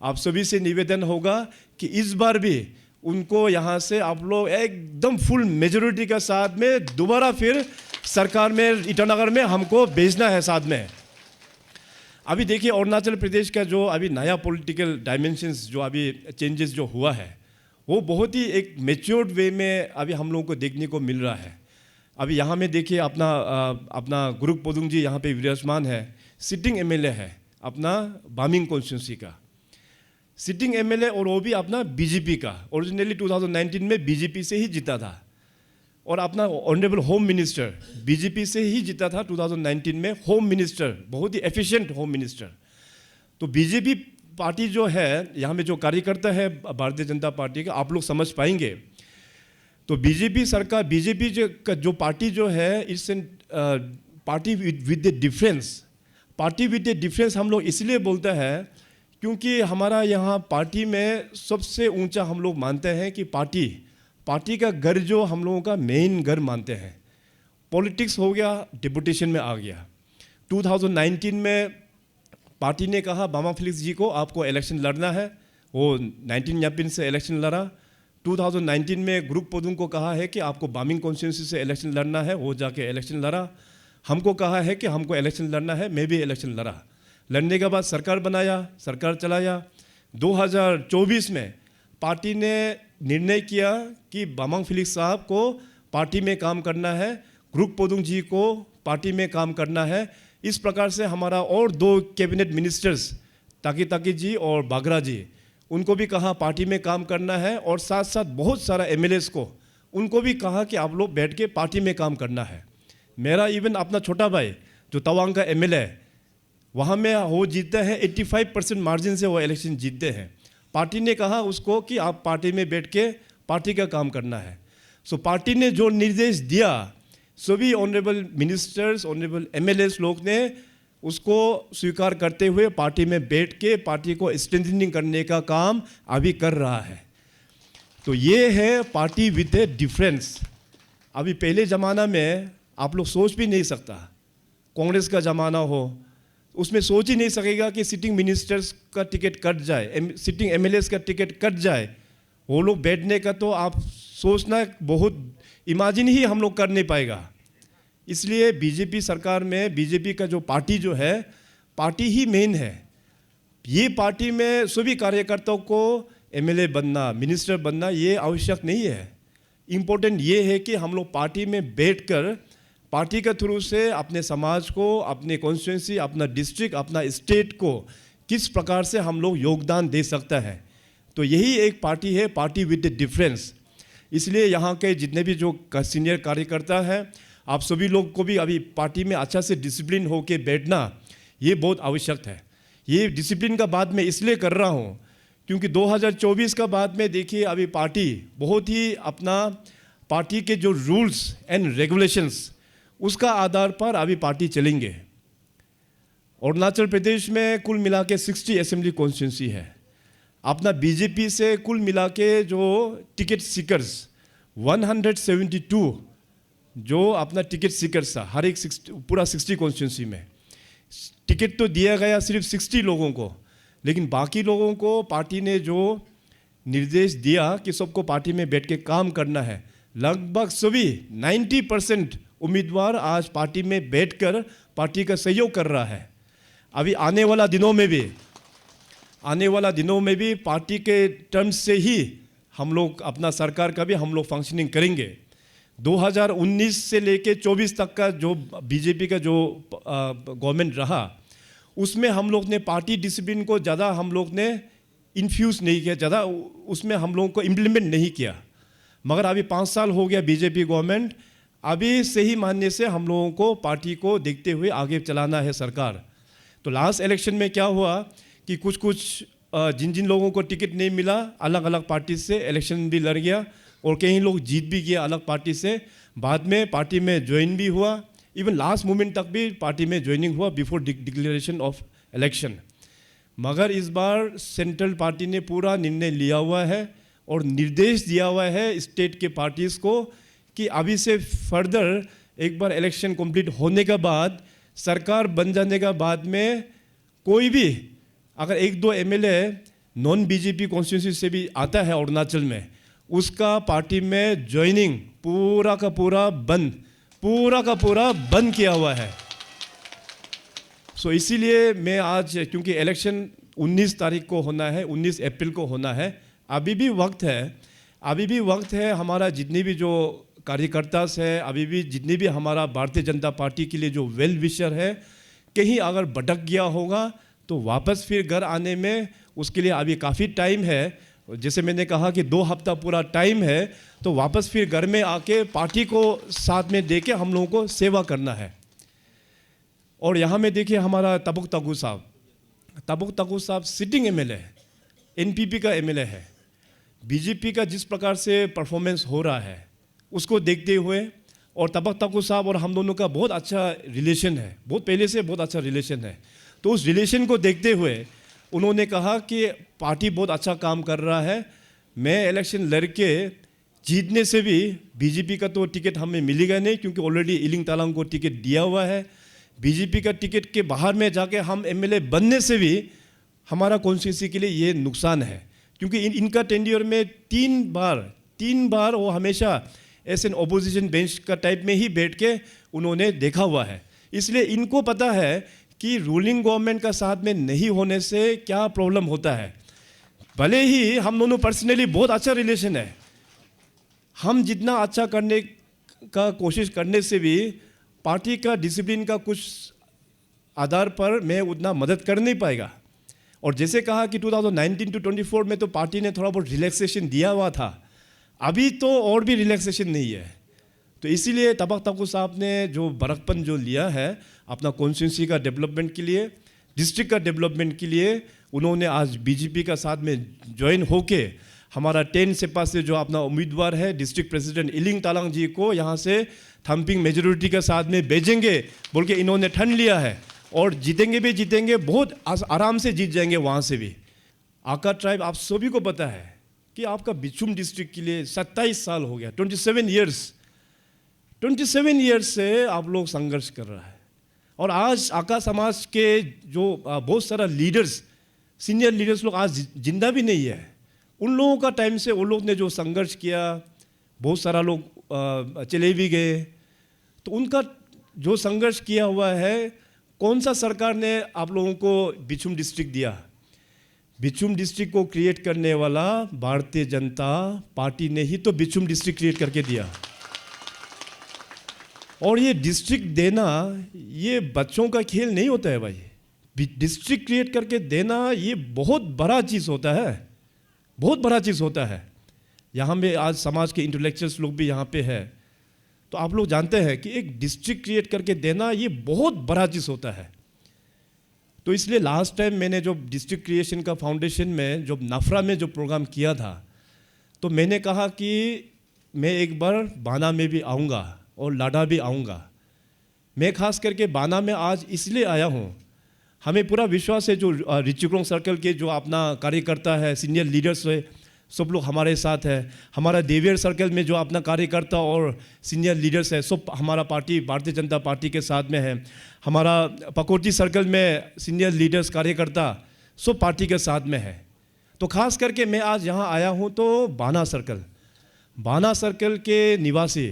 आप सभी से निवेदन होगा कि इस बार भी उनको यहाँ से आप लोग एकदम फुल मेजोरिटी के साथ में दोबारा फिर सरकार में ईटानगर में हमको भेजना है साथ में। अभी देखिए अरुणाचल प्रदेश का जो अभी नया पॉलिटिकल डायमेंशंस जो अभी चेंजेस जो हुआ है वो बहुत ही एक मैच्योर्ड वे में अभी हम लोगों को देखने को मिल रहा है। अभी यहाँ में देखिए अपना गुरुक पोदुंग जी यहाँ पे विराजमान है, सिटिंग MLA है अपना बामिंग कॉन्स्टिट्यूंसी का सिटिंग MLA, और वो भी अपना BJP का, ओरिजिनली 2019 में BJP से ही जीता था। और अपना ऑनरेबल होम मिनिस्टर BJP से ही जीता था 2019 में, होम मिनिस्टर, बहुत ही एफिशिएंट होम मिनिस्टर। तो BJP पार्टी जो है यहाँ में जो कार्यकर्ता है भारतीय जनता पार्टी का, आप लोग समझ पाएंगे। तो BJP सरकार, BJP जो पार्टी जो है it's an party with the difference. Party with the difference हम लोग इसलिए बोलते हैं क्योंकि हमारा यहाँ पार्टी में सबसे ऊंचा हम लोग मानते हैं कि पार्टी का घर जो हम लोगों का मेन घर मानते हैं। पॉलिटिक्स हो गया, डिपुटेशन में आ गया। 2019 में पार्टी ने कहा बामा फेलिक्स जी को आपको इलेक्शन लड़ना है, वो 19 यापिन से इलेक्शन लड़ा। 2019 में ग्रुप पोदुंग को कहा है कि आपको बामिंग कॉन्स्टिट्यूंसी से इलेक्शन लड़ना है, वो जाके इलेक्शन लड़ा। हमको कहा है कि हमको इलेक्शन लड़ना है, मैं भी इलेक्शन लड़ा। लड़ने के बाद सरकार बनाया, सरकार चलाया। 2024 में पार्टी ने निर्णय किया कि बामांग फेलिक्स साहब को पार्टी में काम करना है, ग्रुप पोदुंग जी को पार्टी में काम करना है। इस प्रकार से हमारा और 2 कैबिनेट मिनिस्टर्स ताकी जी और बागरा जी, उनको भी कहा पार्टी में काम करना है, और साथ साथ बहुत सारा MLAs को उनको भी कहा कि आप लोग बैठ के पार्टी में काम करना है। मेरा इवन अपना छोटा भाई जो तवांग का MLA, वहाँ में वो जीतते हैं 85% मार्जिन से वो इलेक्शन जीतते हैं। पार्टी ने कहा उसको कि आप पार्टी में बैठ के पार्टी का काम करना है। सो पार्टी ने जो निर्देश दिया, सभी ऑनरेबल मिनिस्टर्स, ऑनरेबल MLAs लोग ने उसको स्वीकार करते हुए पार्टी में बैठ के पार्टी को स्ट्रेंथनिंग करने का काम अभी कर रहा है। तो ये है पार्टी विद ए डिफरेंस। अभी पहले ज़माना में आप लोग सोच भी नहीं सकता, कांग्रेस का ज़माना हो उसमें सोच ही नहीं सकेगा कि सिटिंग मिनिस्टर्स का टिकट कट जाए, सिटिंग MLAs का टिकट कट जाए, वो लोग बैठने का तो आप सोचना बहुत इमेजिन ही हम लोग कर नहीं पाएगा। इसलिए BJP सरकार में BJP का जो पार्टी जो है, पार्टी ही मेन है। ये पार्टी में सभी कार्यकर्ताओं को एमएलए बनना, मिनिस्टर बनना ये आवश्यक नहीं है। इम्पोर्टेंट ये है कि हम लोग पार्टी में बैठकर पार्टी के थ्रू से अपने समाज को, अपने कॉन्स्टिट्यूंसी, अपना डिस्ट्रिक्ट, अपना स्टेट को किस प्रकार से हम लोग योगदान दे सकता है। तो यही एक पार्टी है, पार्टी विद द डिफरेंस। इसलिए यहाँ के जितने भी जो सीनियर कार्यकर्ता हैं, आप सभी लोग को भी अभी पार्टी में अच्छा से डिसिप्लिन होके बैठना ये बहुत आवश्यक है। ये डिसिप्लिन का बात मैं इसलिए कर रहा हूँ क्योंकि 2024 का बाद में देखिए अभी पार्टी बहुत ही अपना पार्टी के जो रूल्स एंड रेगुलेशंस उसका आधार पर अभी पार्टी चलेंगे। अरुणाचल प्रदेश में कुल मिला के 60 असेंबली कॉन्स्टिट्यूंसी है। अपना बीजेपी से कुल मिला के जो टिकट सीकर्स 172 जो अपना टिकट सीकर्स था, हर एक पूरा 60 कॉन्स्टिट्यूंसी में टिकट तो दिया गया सिर्फ 60 लोगों को, लेकिन बाकी लोगों को पार्टी ने जो निर्देश दिया कि सबको पार्टी में बैठ के काम करना है, लगभग सभी 90% उम्मीदवार आज पार्टी में बैठकर पार्टी का सहयोग कर रहा है। अभी आने वाला दिनों में भी पार्टी के टर्म्स से ही हम लोग अपना सरकार का भी हम लोग फंक्शनिंग करेंगे। 2019 से लेके 24 तक का जो बीजेपी का जो गवर्नमेंट रहा उसमें हम लोग ने पार्टी डिसिप्लिन को ज़्यादा हम लोग ने इन्फ्यूज़ नहीं किया, ज़्यादा उसमें हम लोगों को इम्प्लीमेंट नहीं किया। मगर अभी 5 साल हो गया बीजेपी गवर्नमेंट, अभी सही मानने से हम लोगों को पार्टी को देखते हुए आगे चलाना है सरकार। तो लास्ट इलेक्शन में क्या हुआ कि कुछ जिन जिन लोगों को टिकट नहीं मिला अलग अलग पार्टी से इलेक्शन भी लड़ गया और कई लोग जीत भी गया अलग पार्टी से, बाद में पार्टी में ज्वाइन भी हुआ, इवन लास्ट मोमेंट तक भी पार्टी में ज्वाइनिंग हुआ बिफोर डिक्लेरेशन ऑफ इलेक्शन। मगर इस बार सेंट्रल पार्टी ने पूरा निर्णय लिया हुआ है और निर्देश दिया हुआ है स्टेट के पार्टीज़ को कि अभी से फर्दर एक बार इलेक्शन कंप्लीट होने के बाद, सरकार बन जाने के बाद में कोई भी अगर 1-2 एमएलए नॉन बीजेपी कॉन्स्टिट्यूंसी से भी आता है अरुणाचल में, उसका पार्टी में ज्वाइनिंग पूरा का पूरा बंद किया हुआ है। सो इसीलिए मैं आज, क्योंकि इलेक्शन 19 तारीख को होना है, 19 अप्रैल को होना है, अभी भी वक्त है हमारा जितने भी जो कार्यकर्ता है, अभी भी जितने भी हमारा भारतीय जनता पार्टी के लिए जो वेल विशर है, कहीं अगर भटक गया होगा तो वापस फिर घर आने में उसके लिए अभी काफ़ी टाइम है। जैसे मैंने कहा कि 2 हफ्ता पूरा टाइम है, तो वापस फिर घर में आके पार्टी को साथ में दे के हम लोगों को सेवा करना है। और यहाँ में देखिए हमारा तबुक ताकू साहब सिटिंग एमएलए है, एनपीपी का एमएलए है। बीजेपी का जिस प्रकार से परफॉर्मेंस हो रहा है उसको देखते हुए, और तबुक ताकू साहब और हम दोनों का बहुत अच्छा रिलेशन है, बहुत पहले से बहुत अच्छा रिलेशन है। तो उस रिलेशन को देखते हुए उन्होंने कहा कि पार्टी बहुत अच्छा काम कर रहा है, मैं इलेक्शन लड़के जीतने से भी बीजेपी का तो टिकट हमें मिलेगा नहीं, क्योंकि ऑलरेडी इलिंग तालांग को टिकट दिया हुआ है। बीजेपी का टिकट के बाहर में जाके हम एमएलए बनने से भी हमारा कॉन्स्टिट्यूंसी के लिए ये नुकसान है, क्योंकि इनका टेन्योर में 3 बार वो हमेशा ऐसे ऑपोजिशन बेंच का टाइप में ही बैठ के उन्होंने देखा हुआ है। इसलिए इनको पता है कि रूलिंग गवर्नमेंट का साथ में नहीं होने से क्या प्रॉब्लम होता है। भले ही हम दोनों पर्सनली बहुत अच्छा रिलेशन है, हम जितना अच्छा करने का कोशिश करने से भी पार्टी का डिसिप्लिन का कुछ आधार पर मैं उतना मदद कर नहीं पाएगा। और जैसे कहा कि 2019 to 24 में तो पार्टी ने थोड़ा बहुत रिलैक्सेशन दिया हुआ था, अभी तो और भी रिलैक्सेशन नहीं है। तो इसीलिए तबुक ताकू साहब ने जो बड़कपन जो लिया है अपना कॉन्स्टिट्यूंसी का डेवलपमेंट के लिए, डिस्ट्रिक्ट का डेवलपमेंट के लिए, उन्होंने आज बीजेपी का साथ में ज्वाइन होके हमारा 10 सेपा से जो अपना उम्मीदवार है डिस्ट्रिक्ट प्रेसिडेंट इलिंग तालांग जी को यहाँ से थम्पिंग मेजोरिटी के साथ में भेजेंगे बोल के इन्होंने ठान लिया है। और जीतेंगे, बहुत आराम से जीत जाएंगे वहाँ से भी। आका ट्राइब आप सभी को पता है कि आपका बिचुम डिस्ट्रिक्ट के लिए 27 साल हो गया, 27 ईयर्स से आप लोग संघर्ष कर रहा है। और आज आका समाज के जो बहुत सारा लीडर्स, सीनियर लीडर्स लोग आज जिंदा भी नहीं है। उन लोगों का टाइम से उन लोग ने जो संघर्ष किया, बहुत सारा लोग चले भी गए। तो उनका जो संघर्ष किया हुआ है, कौन सा सरकार ने आप लोगों को बिचुम डिस्ट्रिक्ट दिया? बिचुम डिस्ट्रिक्ट को क्रिएट करने वाला भारतीय जनता पार्टी ने ही तो बिचुम डिस्ट्रिक्ट क्रिएट करके दिया। और ये डिस्ट्रिक्ट देना ये बच्चों का खेल नहीं होता है भाई। डिस्ट्रिक्ट क्रिएट करके देना ये बहुत बड़ा चीज़ होता है, बहुत बड़ा चीज़ होता है। यहाँ में आज समाज के इंटेलेक्चुअल्स लोग भी यहाँ पे है, तो आप लोग जानते हैं कि एक डिस्ट्रिक्ट क्रिएट करके देना ये बहुत बड़ा चीज़ होता है। तो इसलिए लास्ट टाइम मैंने जो डिस्ट्रिक्ट क्रिएशन का फाउंडेशन में जो नाफरा में जो प्रोग्राम किया था, तो मैंने कहा कि मैं एक बार बाना में भी आऊँगा और लाडा भी आऊँगा। मैं खास करके बाना में आज इसलिए आया हूँ, हमें पूरा विश्वास है जो रिचिक्रोंग सर्कल के जो अपना कार्यकर्ता है, सीनियर लीडर्स है, सब लोग हमारे साथ है। हमारा देवियर सर्कल में जो अपना कार्यकर्ता और सीनियर लीडर्स है, सब हमारा पार्टी भारतीय जनता पार्टी के साथ में है। हमारा पकोटी सर्कल में सीनियर लीडर्स कार्यकर्ता सब पार्टी के साथ में है। तो खास करके मैं आज यहाँ आया हूँ तो बाना सर्कल के निवासी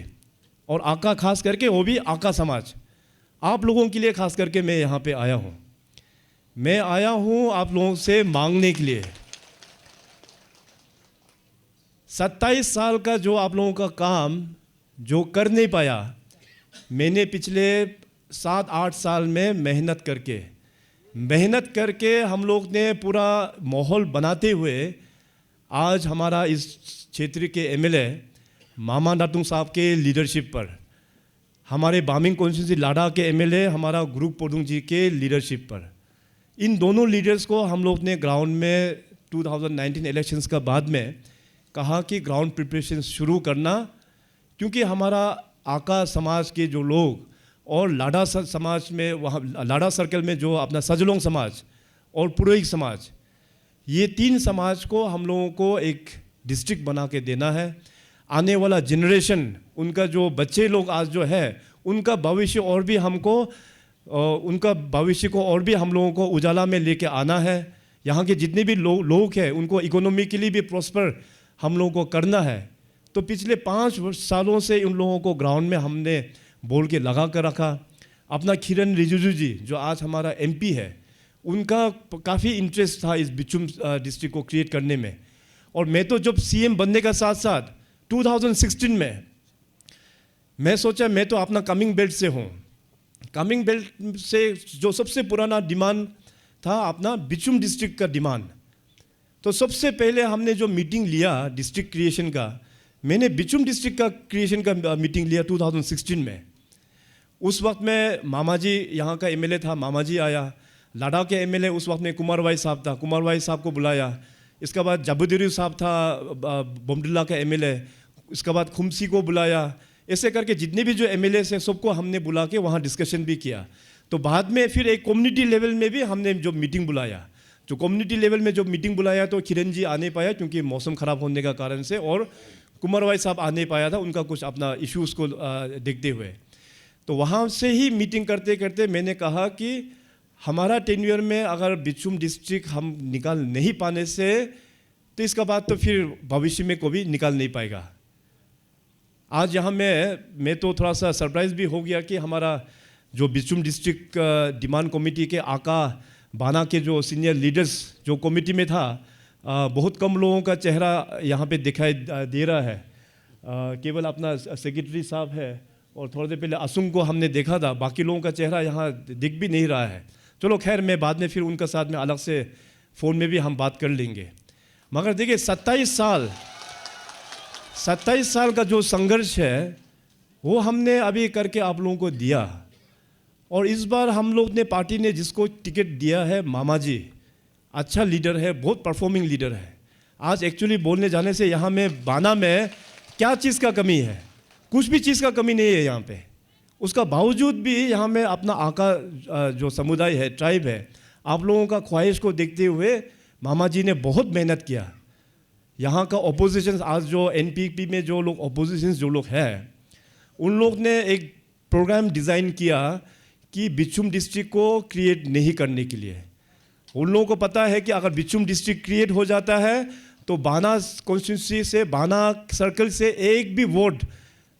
और आका, खास करके वो भी आका समाज, आप लोगों के लिए खास करके मैं यहाँ पे आया हूँ। मैं आया हूँ आप लोगों से मांगने के लिए। 27 साल का जो आप लोगों का काम जो कर नहीं पाया, मैंने पिछले 7-8 साल में मेहनत करके हम लोग ने पूरा माहौल बनाते हुए आज हमारा इस क्षेत्र के एमएलए मामा नातुंग साहब के लीडरशिप पर, हमारे बामिंग कॉन्स्टिट्यूंसी लाडा के एमएलए हमारा गुरुक पोडुंग जी के लीडरशिप पर, इन दोनों लीडर्स को हम लोग ने ग्राउंड में 2019 इलेक्शंस का बाद में कहा कि ग्राउंड प्रिपरेशन शुरू करना, क्योंकि हमारा आका समाज के जो लोग और लाडा समाज में, वहाँ लाडा सर्कल में जो अपना सजलोंग समाज और पुरोहित समाज, ये 3 समाज को हम लोगों को एक डिस्ट्रिक्ट बना के देना है। आने वाला जनरेशन, उनका जो बच्चे लोग आज जो है, उनका भविष्य और भी हमको उनका भविष्य को और भी हम लोगों को उजाला में लेके आना है। यहाँ के जितने भी लोग हैं उनको इकोनॉमिकली भी प्रॉस्पर हम लोगों को करना है। तो पिछले 5 सालों से उन लोगों को ग्राउंड में हमने बोल के लगा कर रखा। अपना किरण रिजिजू जी जो आज हमारा एमपी है, उनका काफ़ी इंटरेस्ट था इस बिचुम डिस्ट्रिक्ट को क्रिएट करने में। और मैं तो जब सीएम बनने का साथ साथ 2016 में मैं सोचा मैं तो अपना कमिंग बेल्ट से हूँ, कमिंग बेल्ट से जो सबसे पुराना डिमांड था अपना बिचुम डिस्ट्रिक्ट का डिमांड। तो सबसे पहले हमने जो मीटिंग लिया डिस्ट्रिक्ट क्रिएशन का, मैंने बिचुम डिस्ट्रिक्ट का क्रिएशन का मीटिंग लिया 2016 में। उस वक्त में मामा जी यहाँ का एमएलए था, मामा जी आया। लाडा के एमएलए उस वक्त में कुमार वाई साहब था, कुमार वाई साहब को बुलाया। इसके बाद जाबुदरी साहब था बोमडिला का एमएलए, इसके बाद खुमसी को बुलाया। ऐसे करके जितने भी जो एमएलए हैं सबको हमने बुला के वहाँ डिस्कशन भी किया। तो बाद में फिर एक कम्युनिटी लेवल में भी हमने जो मीटिंग बुलाया, जो कम्युनिटी लेवल में जो मीटिंग बुलाया तो किरण जी आ नहीं पाया क्योंकि मौसम ख़राब होने का कारण से, और कुमार वाई साहब आ नहीं पाया था, उनका कुछ अपना इश्यूज़ को देखते हुए। तो वहाँ से ही मीटिंग करते करते मैंने कहा कि हमारा टेन्योर में अगर बिचुम डिस्ट्रिक्ट हम निकाल नहीं पाने से तो इसका बाद तो फिर भविष्य में कभी निकाल नहीं पाएगा। आज यहाँ मैं तो थोड़ा सा सरप्राइज भी हो गया कि हमारा जो बिचुम डिस्ट्रिक्ट डिमांड कमेटी के आका बाना के जो सीनियर लीडर्स जो कमेटी में था, बहुत कम लोगों का चेहरा यहाँ पे दिखाई दे रहा है। केवल अपना सेक्रेटरी साहब है और थोड़ी देर पहले असुंग को हमने देखा था, बाकी लोगों का चेहरा यहाँ दिख भी नहीं रहा है। चलो खैर, मैं बाद में फिर उनका साथ में अलग से फ़ोन में भी हम बात कर लेंगे। मगर देखिए 27 साल का जो संघर्ष है वो हमने अभी करके आप लोगों को दिया। और इस बार हम लोग ने पार्टी ने जिसको टिकट दिया है, मामा जी अच्छा लीडर है, बहुत परफॉर्मिंग लीडर है। आज एक्चुअली बोलने जाने से यहाँ में बाना में क्या चीज़ का कमी है, कुछ भी चीज़ का कमी नहीं है यहाँ पे। उसका बावजूद भी यहाँ में अपना आका जो समुदाय है, ट्राइब है, आप लोगों का ख्वाहिश को देखते हुए मामा जी ने बहुत मेहनत किया। यहाँ का अपोजिशन, आज जो एनपीपी में जो लोग अपोजिशन जो लोग हैं, उन लोग ने एक प्रोग्राम डिज़ाइन किया कि बिचुम डिस्ट्रिक्ट को क्रिएट नहीं करने के लिए। उन लोगों को पता है कि अगर बिचुम डिस्ट्रिक्ट क्रिएट हो जाता है तो बाना कॉन्स्टिट्यूंसी से, बाना सर्कल से एक भी वोट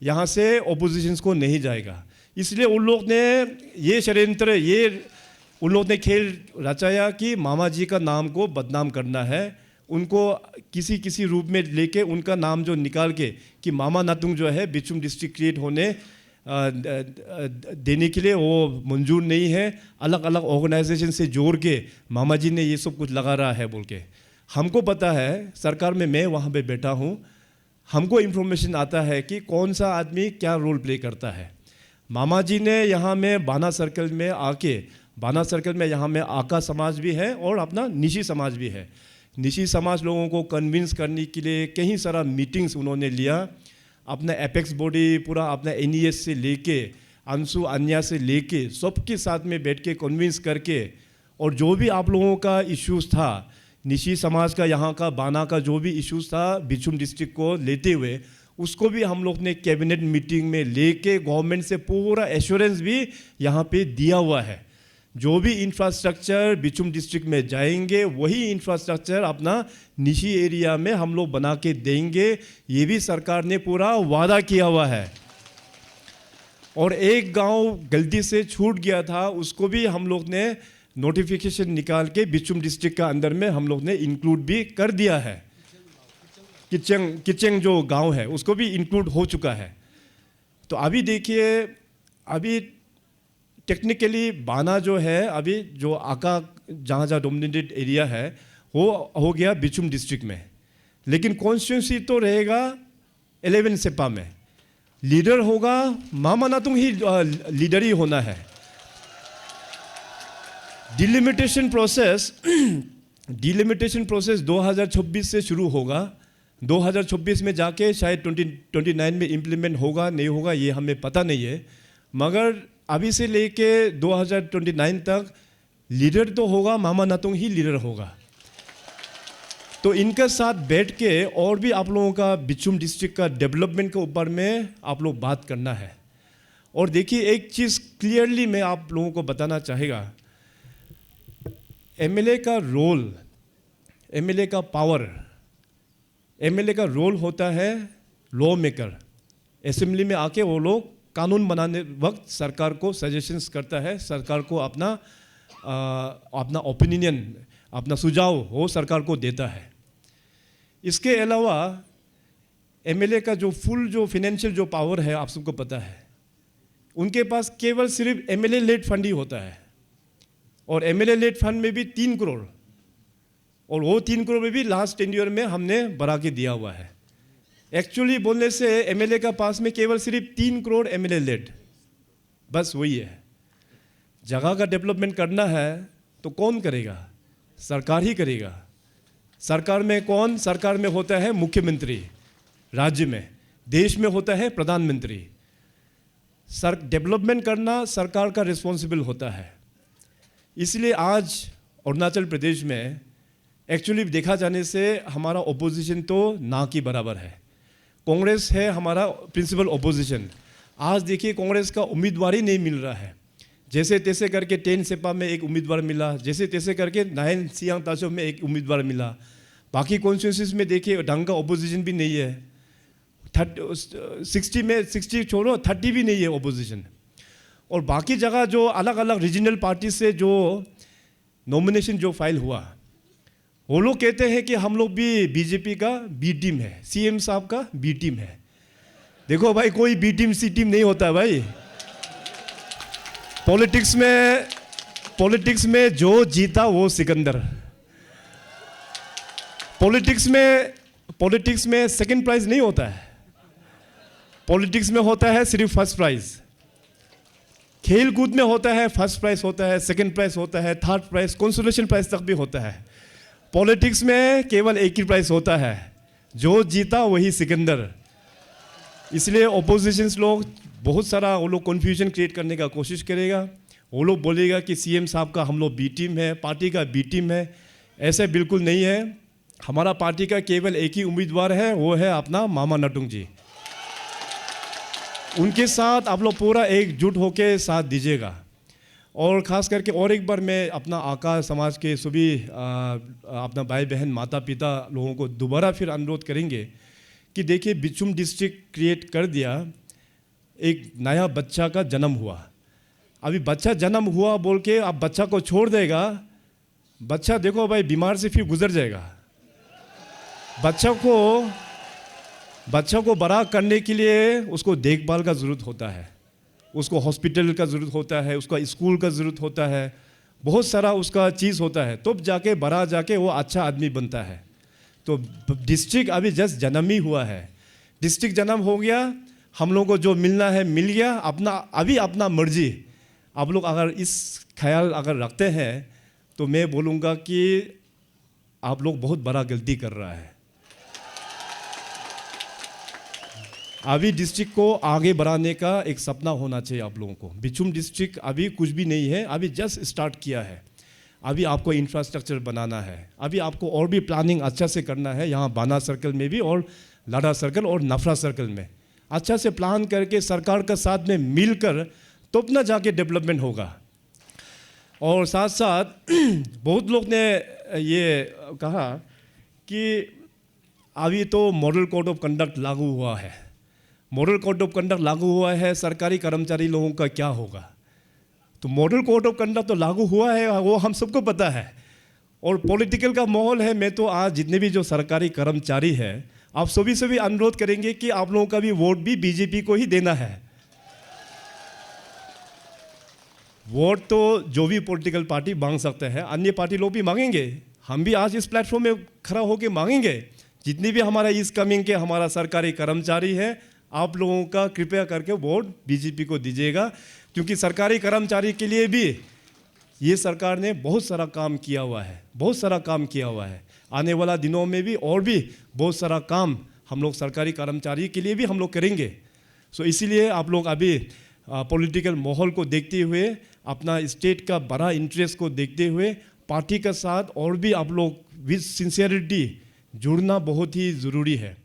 यहाँ से अपोजिशंस को नहीं जाएगा। इसलिए उन लोग ने ये षड्यंत्र, उन लोगों ने खेल रचाया कि मामा जी का नाम को बदनाम करना है, उनको किसी किसी रूप में लेके उनका नाम जो निकाल के कि मामा नातुंग जो है बिचुम डिस्ट्रिक्ट क्रिएट होने देने के लिए वो मंजूर नहीं है, अलग अलग ऑर्गेनाइजेशन से जोड़ के मामा जी ने ये सब कुछ लगा रहा है बोल के। हमको पता है, सरकार में मैं वहाँ पे बैठा हूँ, हमको इन्फॉर्मेशन आता है कि कौन सा आदमी क्या रोल प्ले करता है। मामा जी ने यहाँ में बाना सर्कल में आके, बाना सर्कल में यहाँ में आका समाज भी है और अपना निशी समाज भी है। निशी समाज लोगों को कन्विंस करने के लिए कई सारा मीटिंग्स उन्होंने लिया, अपना एपेक्स बॉडी पूरा अपना NES से लेके अंशु अन्या से लेके सबके साथ में बैठ के कन्विंस करके, और जो भी आप लोगों का इश्यूज़ था, निशी समाज का यहाँ का बाना का जो भी इश्यूज़ था बिचुम डिस्ट्रिक्ट को लेते हुए, उसको भी हम लोग ने कैबिनेट मीटिंग में लेके गवर्नमेंट से पूरा एश्योरेंस भी यहाँ पे दिया हुआ है। जो भी इंफ्रास्ट्रक्चर बिचुम डिस्ट्रिक्ट में जाएंगे वही इंफ्रास्ट्रक्चर अपना निशी एरिया में हम लोग बना के देंगे, ये भी सरकार ने पूरा वादा किया हुआ है। और एक गांव गलती से छूट गया था, उसको भी हम लोग ने नोटिफिकेशन निकाल के बिचुम डिस्ट्रिक्ट का अंदर में हम लोग ने इंक्लूड भी कर दिया है। किचेंग जो गांव है उसको भी इंक्लूड हो चुका है। तो अभी देखिए, अभी टेक्निकली बाना जो है, अभी जो आका जहाँ जहाँ डोमिनेटेड एरिया है वो हो गया बिचुम डिस्ट्रिक्ट में, लेकिन कॉन्स्टिट्यूंसी तो रहेगा 11 सेपा में। लीडर होगा मामा नातुंग ही लीडर ही होना है। डिलिमिटेशन प्रोसेस 2026 से शुरू होगा। 2026 में जाके शायद 2029 में इम्प्लीमेंट होगा नहीं होगा ये हमें पता नहीं है, मगर अभी से लेके 2029 तक लीडर तो होगा मामा नातुंग ही लीडर होगा। तो इनके साथ बैठ के और भी आप लोगों का बिचुम डिस्ट्रिक्ट का डेवलपमेंट के ऊपर में आप लोग बात करना है। और देखिए, एक चीज़ क्लियरली मैं आप लोगों को बताना चाहेगा, एमएलए का रोल, एमएलए का पावर, एमएलए का रोल होता है लॉ मेकर। असेंबली में आके वो लोग कानून बनाने वक्त सरकार को सजेशंस करता है, सरकार को अपना ओपिनियन, अपना सुझाव वो सरकार को देता है। इसके अलावा एमएलए का जो फुल जो फाइनेंशियल जो पावर है आप सबको पता है, उनके पास केवल सिर्फ एमएलए लेड फंड ही होता है, और एमएलए लेड फंड में भी 3 करोड़, और वो 3 करोड़ में भी लास्ट टेन्योर में हमने बढ़ा के दिया हुआ है। एक्चुअली बोलने से एमएलए का पास में केवल सिर्फ 3 करोड़ एमएलए लेड, बस वही है। जगह का डेवलपमेंट करना है तो कौन करेगा? सरकार ही करेगा। सरकार में कौन? सरकार में होता है मुख्यमंत्री, राज्य में, देश में होता है प्रधानमंत्री। डेवलपमेंट करना सरकार का रिस्पॉन्सिबल होता है। इसलिए आज अरुणाचल प्रदेश में एक्चुअली देखा जाने से हमारा ओपोजिशन तो ना के बराबर है। कांग्रेस है हमारा प्रिंसिपल ओपोजिशन। आज देखिए, कांग्रेस का उम्मीदवार ही नहीं मिल रहा है। जैसे तैसे करके 10 सेपा में एक उम्मीदवार मिला, जैसे तैसे करके 9 सियांग ताशो में एक उम्मीदवार मिला। बाकी कॉन्स्टिट्यूंसीज में देखिए ढंग का ओपोजिशन भी नहीं है। 60 में 60 छोड़ो, 30 भी नहीं है ओपोजिशन। और बाकी जगह जो अलग अलग रीजनल पार्टी से जो नॉमिनेशन जो फाइल हुआ, वो लोग कहते हैं कि हम लोग भी बीजेपी का बी टीम है, सीएम साहब का बी टीम है। देखो भाई, कोई बी टीम सी टीम नहीं होता भाई। पॉलिटिक्स में जो जीता वो सिकंदर। पॉलिटिक्स में सेकंड प्राइज नहीं होता है, पॉलिटिक्स में होता है सिर्फ फर्स्ट प्राइज। खेल कूद में होता है फर्स्ट प्राइज होता है, सेकंड प्राइज होता है, थर्ड प्राइज, कंसोलेशन प्राइज तक भी होता है। पॉलिटिक्स में केवल एक ही प्राइज होता है, जो जीता वही सिकंदर। इसलिए ओपोजिशंस लोग बहुत सारा वो लोग कन्फ्यूजन क्रिएट करने का कोशिश करेगा। वो लोग बोलेगा कि सीएम साहब का हम लोग बी टीम है, पार्टी का बी टीम है। ऐसे बिल्कुल नहीं है। हमारा पार्टी का केवल एक ही उम्मीदवार है, वो है अपना मामा नातुंग जी। उनके साथ आप लोग पूरा एकजुट होकर साथ दीजिएगा। और ख़ास करके और एक बार मैं अपना आका समाज के सभी अपना भाई बहन माता पिता लोगों को दोबारा फिर अनुरोध करेंगे कि देखिए, बिचुम डिस्ट्रिक्ट क्रिएट कर दिया, एक नया बच्चा का जन्म हुआ। अभी बच्चा जन्म हुआ बोल के आप बच्चा को छोड़ देगा, बच्चा देखो भाई बीमार से फिर गुजर जाएगा। बच्चा को बड़ा करने के लिए उसको देखभाल का ज़रूरत होता है, उसको हॉस्पिटल का ज़रूरत होता है, उसका स्कूल का ज़रूरत होता है, बहुत सारा उसका चीज़ होता है, तब जाके बड़ा जाके वो अच्छा आदमी बनता है। तो डिस्ट्रिक्ट अभी जस्ट जन्म ही हुआ है, डिस्ट्रिक्ट जन्म हो गया, हम लोगों को जो मिलना है मिल गया, अपना मर्जी। आप लोग अगर इस ख्याल अगर रखते हैं तो मैं बोलूँगा कि आप लोग बहुत बड़ा गलती कर रहा है। अभी डिस्ट्रिक्ट को आगे बढ़ाने का एक सपना होना चाहिए आप लोगों को। बिचुम डिस्ट्रिक्ट अभी कुछ भी नहीं है, अभी जस्ट स्टार्ट किया है। अभी आपको इंफ्रास्ट्रक्चर बनाना है, अभी आपको और भी प्लानिंग अच्छा से करना है, यहाँ बाना सर्कल में भी और लाडा सर्कल और नफरा सर्कल में अच्छा से प्लान करके सरकार के साथ में मिलकर तो अपना जाके डेवलपमेंट होगा। और साथ साथ बहुत लोग ने ये कहा कि अभी तो मॉडल कोड ऑफ कंडक्ट लागू हुआ है, मॉडल कोड ऑफ कंडक्ट लागू हुआ है, सरकारी कर्मचारी लोगों का क्या होगा। तो मॉडल कोड ऑफ कंडक्ट तो लागू हुआ है, वो हम सबको पता है, और पॉलिटिकल का माहौल है। मैं तो आज जितने भी जो सरकारी कर्मचारी हैं आप सभी अनुरोध करेंगे कि आप लोगों का भी वोट भी बीजेपी को ही देना है। वोट तो जो भी पॉलिटिकल पार्टी मांग सकते हैं, अन्य पार्टी लोग भी मांगेंगे, हम भी आज इस प्लेटफॉर्म में खड़ा होकर मांगेंगे। जितनी भी हमारा इस कमिंग के हमारा सरकारी कर्मचारी है, आप लोगों का कृपया करके वोट बीजेपी को दीजिएगा, क्योंकि सरकारी कर्मचारी के लिए भी ये सरकार ने बहुत सारा काम किया हुआ है, बहुत सारा काम किया हुआ है। आने वाला दिनों में भी और भी बहुत सारा काम हम लोग सरकारी कर्मचारी के लिए भी हम लोग करेंगे। सो इसीलिए आप लोग अभी पॉलिटिकल माहौल को देखते हुए, अपना स्टेट का बड़ा इंटरेस्ट को देखते हुए पार्टी के साथ और भी आप लोग विद सिंसियरिटी जुड़ना बहुत ही ज़रूरी है।